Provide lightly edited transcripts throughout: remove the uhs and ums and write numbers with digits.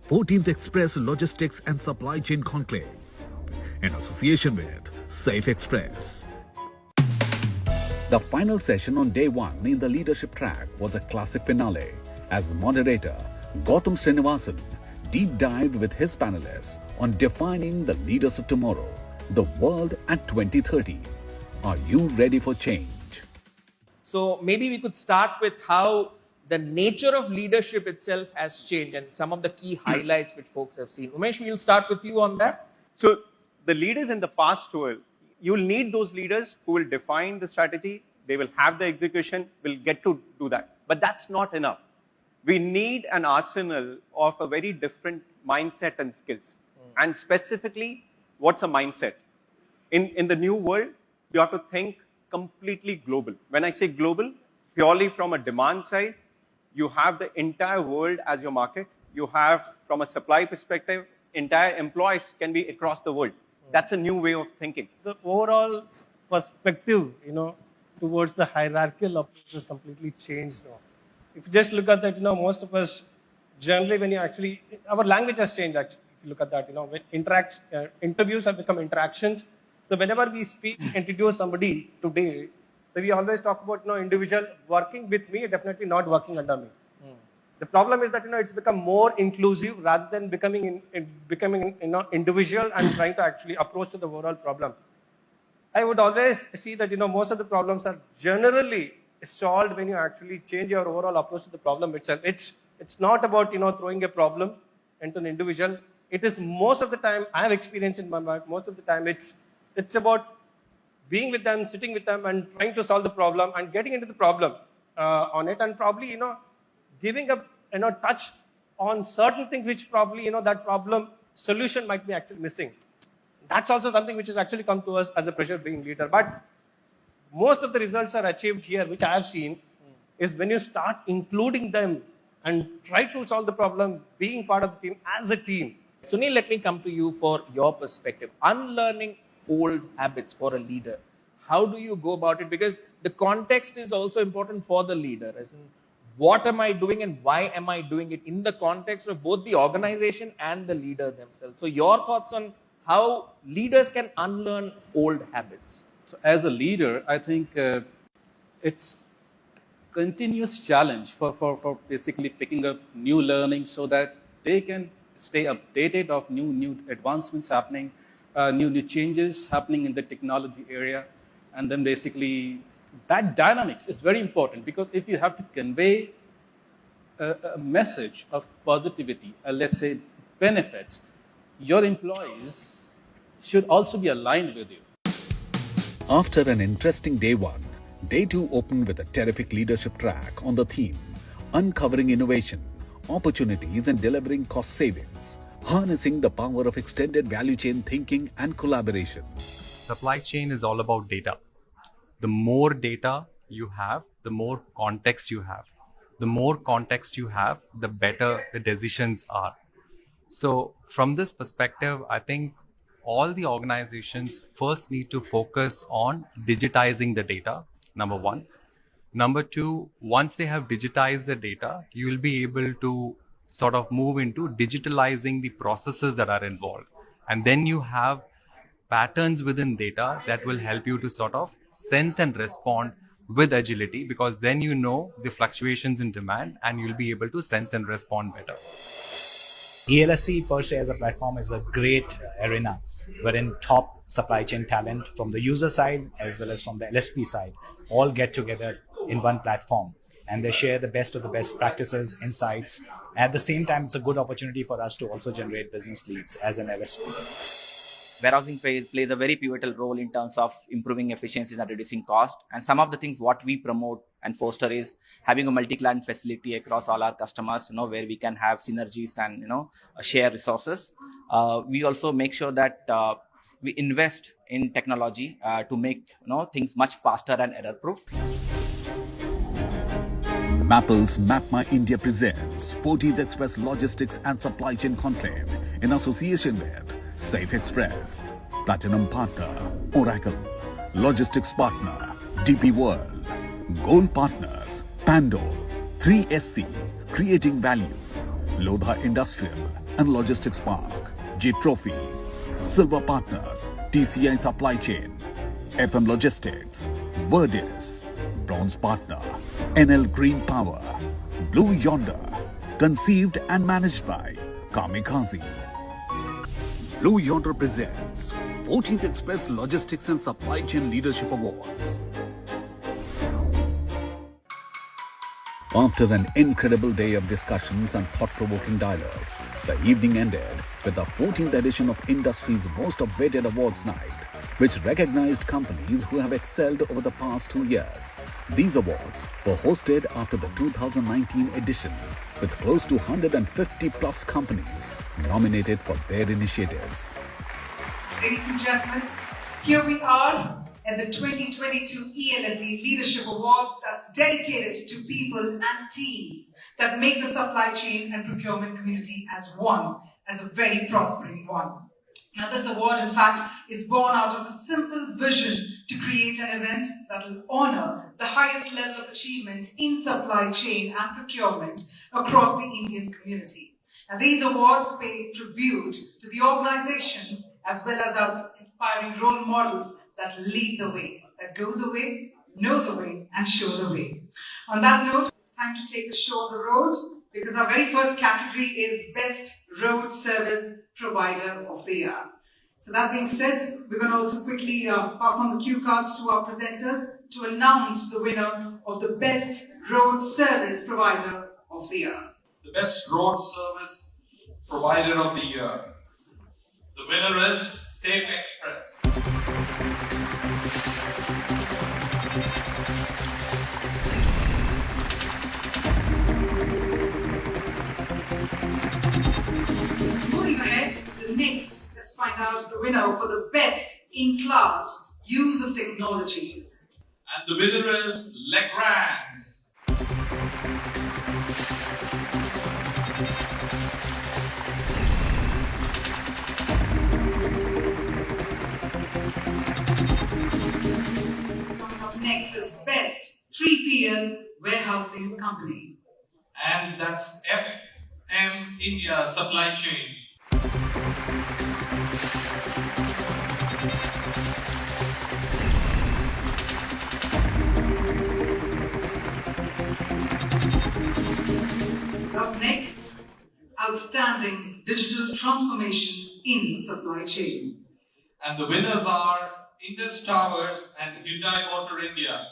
14th Express Logistics and Supply Chain Conclave in association with Safe Express. The final session on day one in the leadership track was a classic finale as moderator Gautam Srinivasan deep dived with his panelists on defining the leaders of tomorrow, the world at 2030. Are you ready for change? So maybe we could start with how the nature of leadership itself has changed and some of the key highlights which folks have seen. Umesh, we'll start with you on that. So the leaders in the past you'll need those leaders who will define the strategy, they will have the execution, will get to do that. But that's not enough. We need an arsenal of a very different mindset and skills. And specifically, what's a mindset? In the new world, you have to think completely global. When I say global, purely from a demand side, you have the entire world as your market. You have, from a supply perspective, entire employees can be across the world. That's a new way of thinking. The overall perspective, towards the hierarchical approach has completely changed now. If you just look at that, most of us, generally when you actually, our language has changed actually. If you look at that, when interviews have become interactions. So whenever we speak, introduce somebody today, so we always talk about individual working with me, definitely not working under me. The problem is that it's become more inclusive rather than becoming individual and trying to actually approach to the overall problem. I would always see that most of the problems are generally solved when you actually change your overall approach to the problem itself. It's not about throwing a problem into an individual. It is most of the time, I have experience in my mind, most of the time it's about being with them, sitting with them and trying to solve the problem and getting into the problem on it and probably, giving a touch on certain things which probably, that problem solution might be actually missing. That's also something which has actually come to us as a pressure being leader. But most of the results are achieved here, which I have seen, is when you start including them and try to solve the problem, being part of the team as a team. Sunil, let me come to you for your perspective. Unlearning old habits for a leader. How do you go about it? Because the context is also important for the leader. As in, what am I doing and why am I doing it in the context of both the organization and the leader themselves? So your thoughts on how leaders can unlearn old habits. So as a leader, I think it's continuous challenge for basically picking up new learning so that they can stay updated of new advancements happening, new changes happening in the technology area. And then basically that dynamics is very important because if you have to convey a message of positivity, let's say benefits, your employees should also be aligned with you. After an interesting day one, day two opened with a terrific leadership track on the theme Uncovering Innovation, Opportunities and Delivering Cost Savings, harnessing the power of extended value chain thinking and collaboration. Supply chain is all about data. The more data you have, the more context you have. The more context you have, the better the decisions are. So from this perspective, I think all the organizations first need to focus on digitizing the data, number one. Number two, once they have digitized the data, you will be able to sort of move into digitalizing the processes that are involved. And then you have patterns within data that will help you to sort of sense and respond with agility, because then you know the fluctuations in demand and you'll be able to sense and respond better. ELSC per se as a platform is a great arena wherein top supply chain talent from the user side as well as from the LSP side all get together in one platform and they share the best of the best practices, insights. At the same time, it's a good opportunity for us to also generate business leads as an LSP. Warehousing plays a very pivotal role in terms of improving efficiencies and reducing cost. And some of the things what we promote and foster is having a multi-client facility across all our customers, where we can have synergies and, share resources. We also make sure that we invest in technology to make, things much faster and error-proof. Mapple's Map My India presents 14th Express Logistics and Supply Chain Conclave in association with Safe Express, Platinum Partner, Oracle, Logistics Partner, DP World, Gold Partners, Pando, 3SC, Creating Value, Lodha Industrial, and Logistics Park, G Trophy, Silver Partners, TCI Supply Chain, FM Logistics, Verdis, Bronze Partner, NL Green Power, Blue Yonder, conceived and managed by Kamikaze. Blue Yonder presents 14th Express Logistics and Supply Chain Leadership Awards. After an incredible day of discussions and thought-provoking dialogues, the evening ended with the 14th edition of industry's most awaited awards night, which recognized companies who have excelled over the past 2 years. These awards were hosted after the 2019 edition, with close to 150 plus companies nominated for their initiatives. Ladies and gentlemen, here we are at the 2022 ELSE Leadership Awards that's dedicated to people and teams that make the supply chain and procurement community as one, as a very prospering one. Now this award, in fact, is born out of a simple vision to create an event that will honor the highest level of achievement in supply chain and procurement across the Indian community. Now these awards pay tribute to the organizations as well as our inspiring role models that lead the way, that go the way, know the way, and show the way. On that note, it's time to take the show on the road, because our very first category is Best Road Service Provider of the Year. So that being said, we're going to also quickly pass on the cue cards to our presenters to announce the winner of the Best Road Service Provider of the Year. The Best Road Service Provider of the Year. The winner is Safe Express. Moving ahead, next, let's find out the winner for the Best in-Class Use of Technology. And the winner is Legrand. Coming up next is Best 3PL Warehousing Company. And that's FM India Supply Chain. Up next, Outstanding Digital Transformation in Supply Chain. And the winners are Indus Towers and Hyundai Motor India.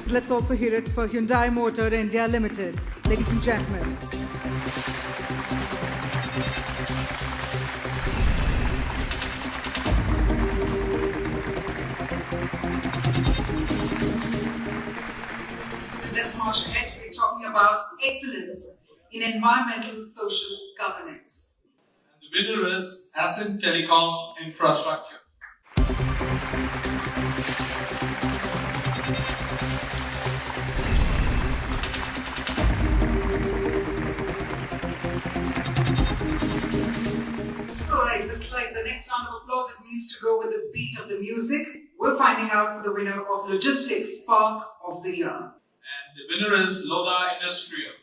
Let's also hear it for Hyundai Motor India Limited. Ladies and gentlemen. Let's march ahead. We're talking about excellence in environmental social governance. And the winner is Ascent Telecom Infrastructure. Alright, looks like the next round of applause, it needs to go with the beat of the music. We're finding out for the winner of Logistics Park of the Year. And the winner is Lodha Industrial.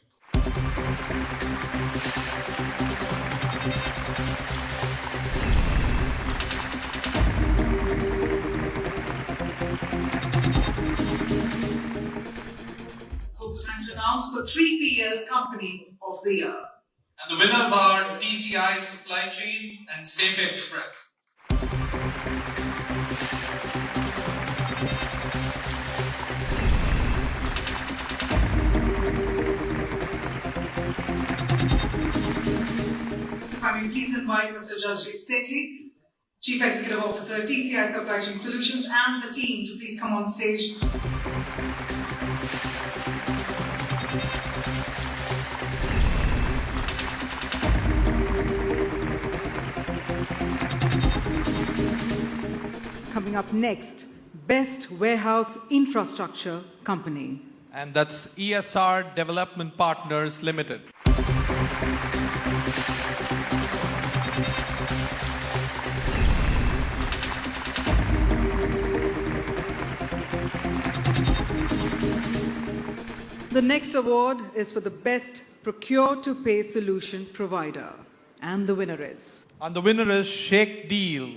It's also time to announce for 3PL Company of the Year. And the winners are TCI Supply Chain and Safe Express. So if I may please invite Mr. Jasjit Sethi, Chief Executive Officer, TCI Supply Chain Solutions, and the team to please come on stage. Coming up next, Best Warehouse Infrastructure Company. And that's ESR Development Partners Limited. The next award is for the best procure-to-pay solution provider. And the winner is... And the winner is Shake Deal.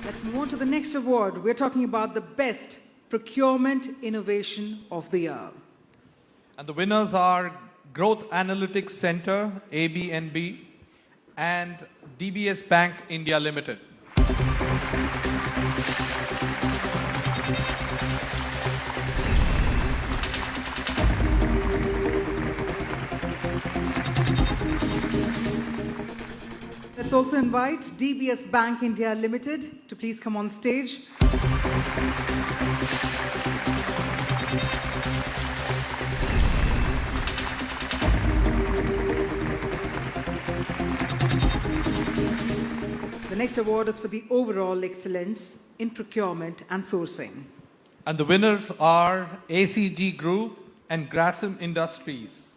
Let's move on to the next award. We're talking about the best procurement innovation of the year. And the winners are Growth Analytics Center, ABNB, and DBS Bank India Limited. Let's also invite DBS Bank India Limited to please come on stage. The next award is for the overall excellence in procurement and sourcing. And the winners are ACG Group and Grasim Industries.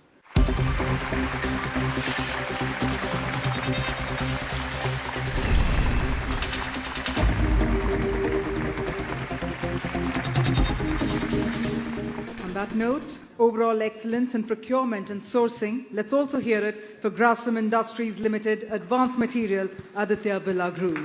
On that note, overall excellence in procurement and sourcing, let's also hear it for Grasim Industries Limited, Advanced Material, Aditya Birla Group.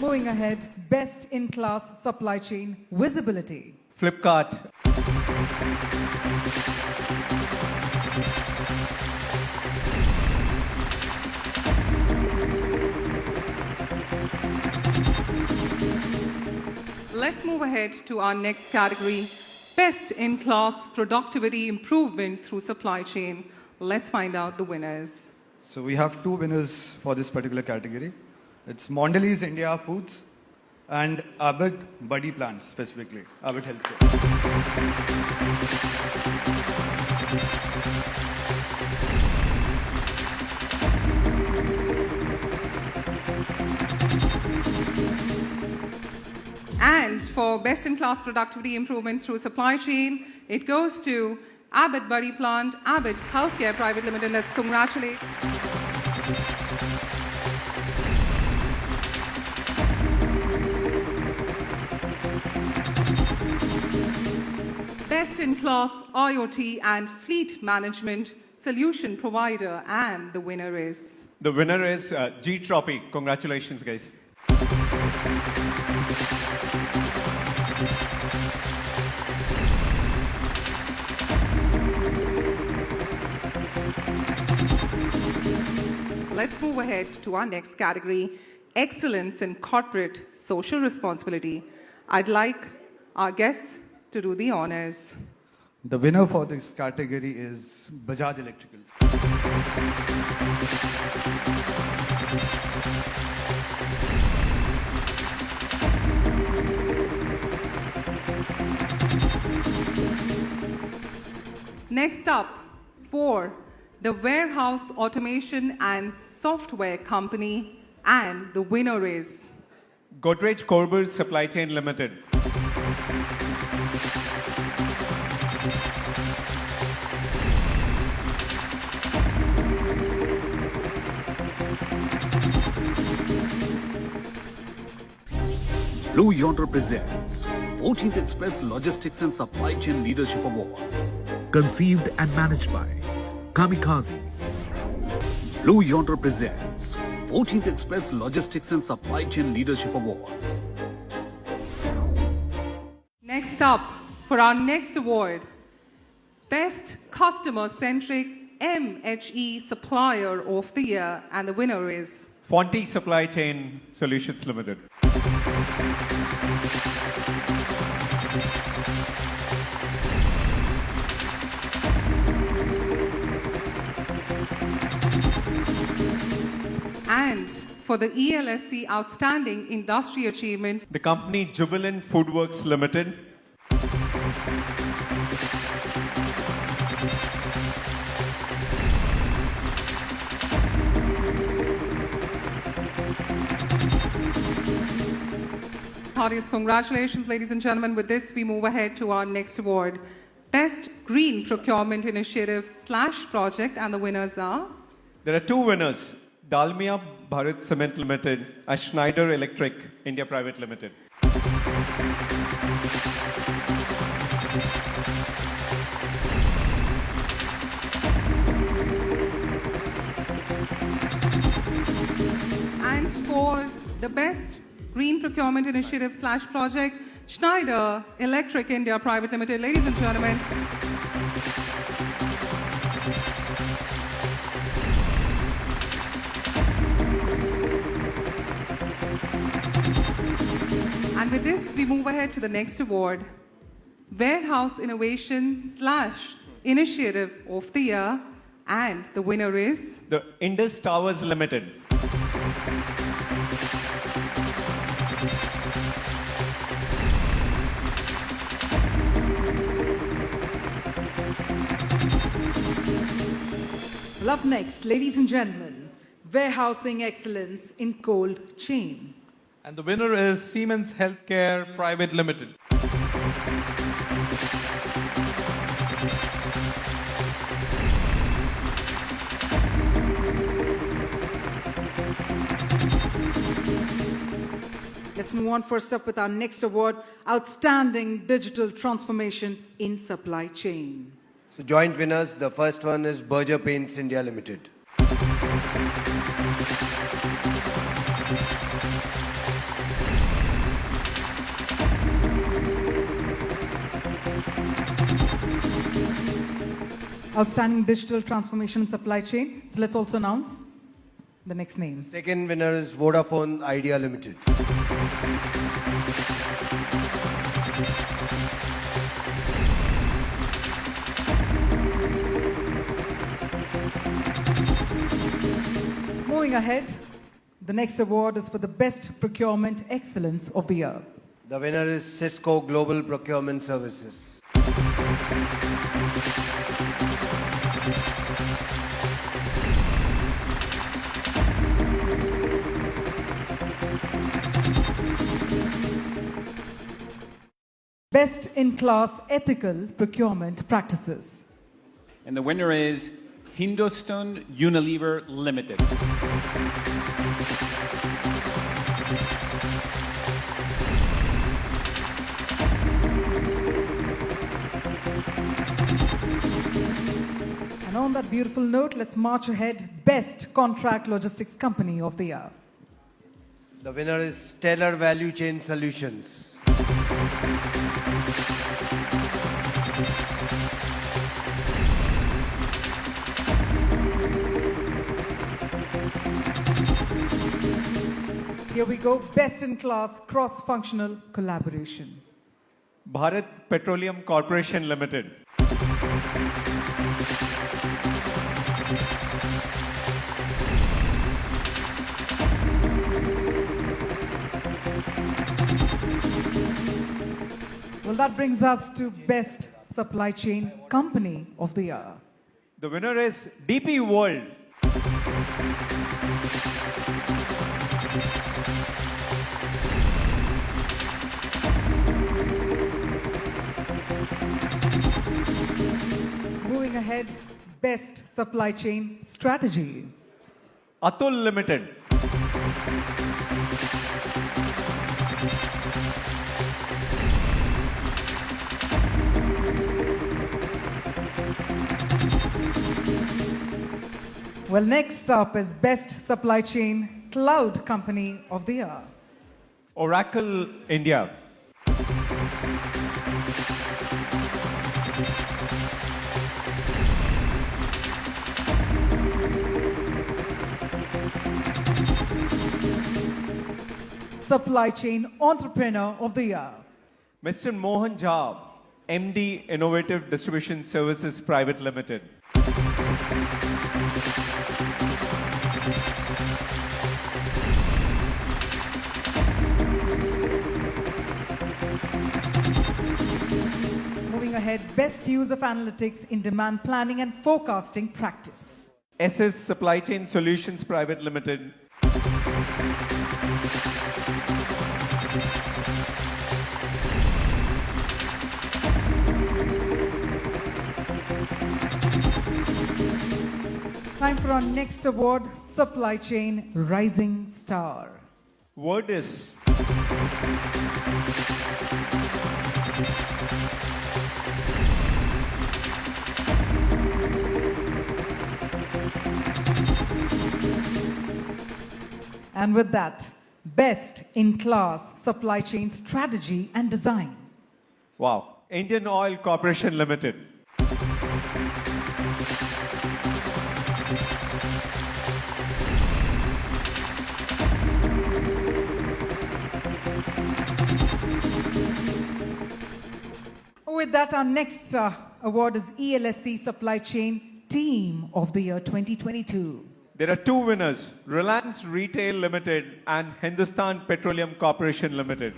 Moving ahead, best in class supply chain visibility. Flipkart. Let's move ahead to our next category, best in class productivity improvement through supply chain. Let's find out the winners. So we have two winners for this particular category. It's Mondelez India Foods and Abbott Buddy Plant, specifically, Abbott Healthcare. And for best in class productivity improvement through supply chain, it goes to Abbott Buddy Plant, Abbott Healthcare Private Limited. Let's congratulate. Best in class IoT and fleet management solution provider, and the winner is... The winner is G-Tropy. Congratulations, guys. Let's move ahead to our next category, excellence in corporate social responsibility. I'd like our guests to do the honors. The winner for this category is Bajaj Electricals. Next up, for the warehouse automation and software company, and the winner is... Godrej Corbers Supply Chain Limited. Blue Yonder presents 14th Express Logistics and Supply Chain Leadership Awards. Conceived and managed by Kamikaze. Blue Yonder presents 14th Express Logistics and Supply Chain Leadership Awards. Next up, for our next award, Best Customer-Centric MHE Supplier of the Year, and the winner is... Fonte Supply Chain Solutions Limited. And for the ELSC Outstanding Industry Achievement, The company Jubilant Foodworks Limited. Heartiest congratulations, ladies and gentlemen. With this, we move ahead to our next award, Best Green Procurement Initiative / Project, and the winners are? There are two winners, Dalmia Bharat Cement Limited and Schneider Electric India Private Limited. And for the Best Green Procurement Initiative / Project, Schneider Electric India Private Limited. Ladies and gentlemen, and with this, we move ahead to the next award, Warehouse Innovation / Initiative of the Year, and the winner is? The Indus Towers Limited. Well, up next, ladies and gentlemen, Warehousing Excellence in Cold Chain. And the winner is Siemens Healthcare Private Limited. Let's move on first up with our next award, Outstanding Digital Transformation in Supply Chain. So joint winners, the first one is Berger Paints India Limited. Outstanding Digital Transformation in Supply Chain. So let's also announce the next name. Second winner is Vodafone Idea Limited. Moving ahead, the next award is for the Best Procurement Excellence of the Year. The winner is Cisco Global Procurement Services. Best in Class Ethical Procurement Practices. And the winner is Hindustan Unilever Limited. And on that beautiful note, let's march ahead. Best Contract Logistics Company of the Year. The winner is Stellar Value Chain Solutions. Here we go. Best in Class Cross-Functional Collaboration. Bharat Petroleum Corporation Limited. Well, that brings us to Best Supply Chain Company of the Year. The winner is DP World. Moving ahead, Best Supply Chain Strategy. Atul Limited. Well, next up is Best Supply Chain Cloud Company of the Year. Oracle India. Supply Chain Entrepreneur of the Year. Mr. Mohan Jha, MD Innovative Distribution Services Private Limited. Moving ahead, Best Use of Analytics in Demand Planning and Forecasting Practice. SS Supply Chain Solutions Private Limited. Time for our next award, Supply Chain Rising Star. Word is And with that, Best in Class Supply Chain Strategy and Design. wow. Indian Oil Corporation Limited. With that, our next award is ELSC Supply Chain Team of the Year 2022. There are two winners, Reliance Retail Limited and Hindustan Petroleum Corporation Limited.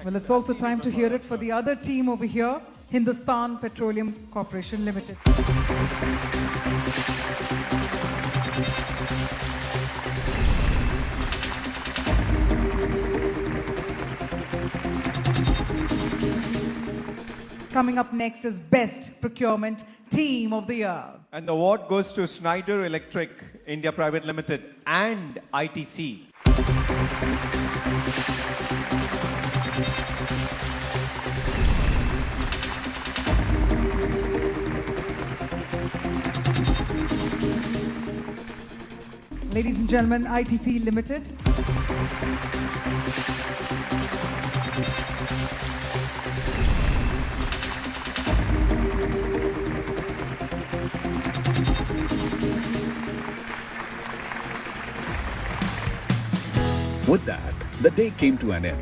Well, it's also time to hear it for the other team over here, Hindustan Petroleum Corporation Limited. Coming up next is Best Procurement Team of the Year. And the award goes to Schneider Electric India Private Limited and ITC. Ladies and gentlemen, ITC Limited. With that, the day came to an end,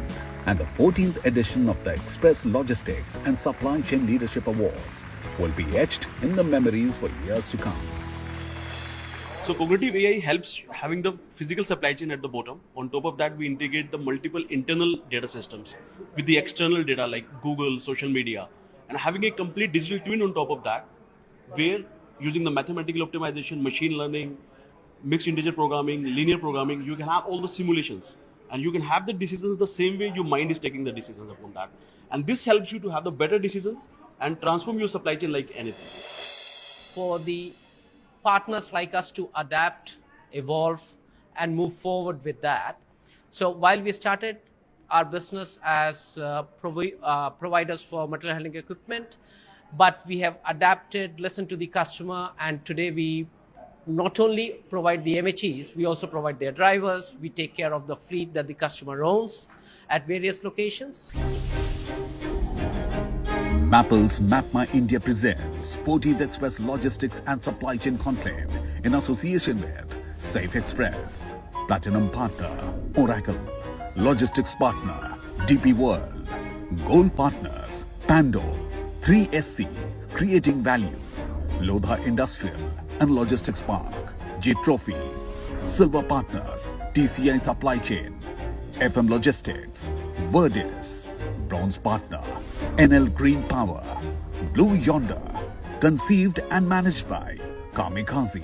and the 14th edition of the Express Logistics and Supply Chain Leadership Awards will be etched in the memories for years to come. So cognitive AI helps having the physical supply chain at the bottom. On top of that, we integrate the multiple internal data systems with the external data like Google, social media, and having a complete digital twin on top of that, where using the mathematical optimization, machine learning, mixed integer programming, linear programming, you can have all the simulations and you can have the decisions the same way your mind is taking the decisions upon that. And this helps you to have the better decisions and transform your supply chain like anything. For the partners like us to adapt, evolve, and move forward with that. So while we started our business as providers for material handling equipment, but we have adapted, listened to the customer, and today we not only provide the MHEs, we also provide their drivers. We take care of the fleet that the customer owns at various locations. Mapple's Map My India presents 14th Express Logistics and Supply Chain Conclave in association with Safe Express, Platinum Partner, Oracle, Logistics Partner, DP World, Gold Partners, Pando, 3SC, Creating Value, Lodha Industrial and Logistics Park, G Trophy, Silver Partners, TCI Supply Chain, FM Logistics, Verdis, Bronze Partner, NL Green Power, Blue Yonder, conceived and managed by Kamikaze.